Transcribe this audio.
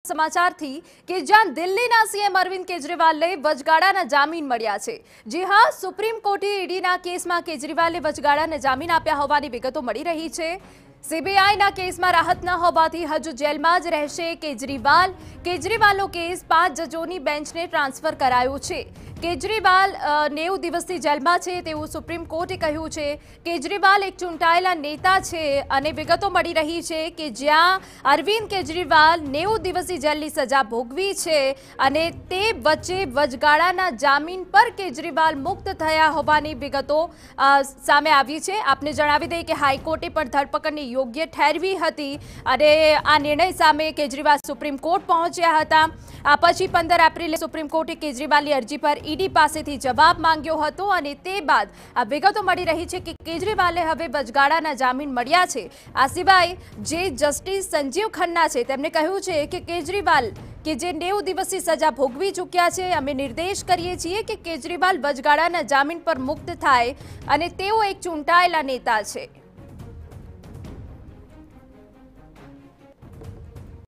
સમાચારથી કે જ્યાં દિલ્હીના સીએમ અરવિંદ કેજરીવાલને વચગાળાના જામીન મળ્યા છે। જી હા, સુપ્રીમ કોર્ટે ઈડીના કેસમાં કેજરીવાલને વચગાળાના જામીન આપ્યા હોવાની વિગતો મળી રહી છે। સીબીઆઈના કેસમાં રાહત ન હોવાથી હજુ જેલમાં જ રહેશે કેજરીવાલનો કેસ 5 જજોની બેન્ચને ટ્રાન્સફર કરાયો છે। કેજરીવાલ 90 દિવસથી જેલમાં છે તેવું સુપ્રીમ કોર્ટે કહ્યું છે। કેજરીવાલ એક ચૂંટાયેલા નેતા છે અને વિગતો મળી રહી છે કે જ્યાં અરવિંદ કેજરીવાલ 90 દિવસની જેલની સજા ભોગવી છે અને તે વચ્ચે વચગાળાના જામીન પર કેજરીવાલ મુક્ત થયા હોવાની વિગતો સામે આવી છે। આપને જણાવી દઈએ કે હાઈકોર્ટે પણ ધરપકડને યોગ્ય ઠેરવી હતી અને આ નિર્ણય સામે કેજરીવાલ સુપ્રીમ કોર્ટ પહોંચ્યા હતા। આ પછી 15 એપ્રિલે સુપ્રીમ કોર્ટે કેજરીવાલની અરજી પર ઈડી પાસેથી જવાબ માંગ્યો હતો અને તે બાદ આ વિગતો મળી રહી છે કે કેજરીવાલને હવે વચગાળાના જામીન મળ્યા છે। આ સિવાય જે જસ્ટિસ સંજીવ ખન્ના છે તેમણે કહ્યું છે કે કેજરીવાલ કે જે 90 દિવસની સજા ભોગવી ચૂક્યા છે, અમે નિર્દેશ કરીએ છીએ કે કેજરીવાલ વચગાળાના જામીન પર મુક્ત થાય અને તેઓ એક ચૂંટાયેલા નેતા છે।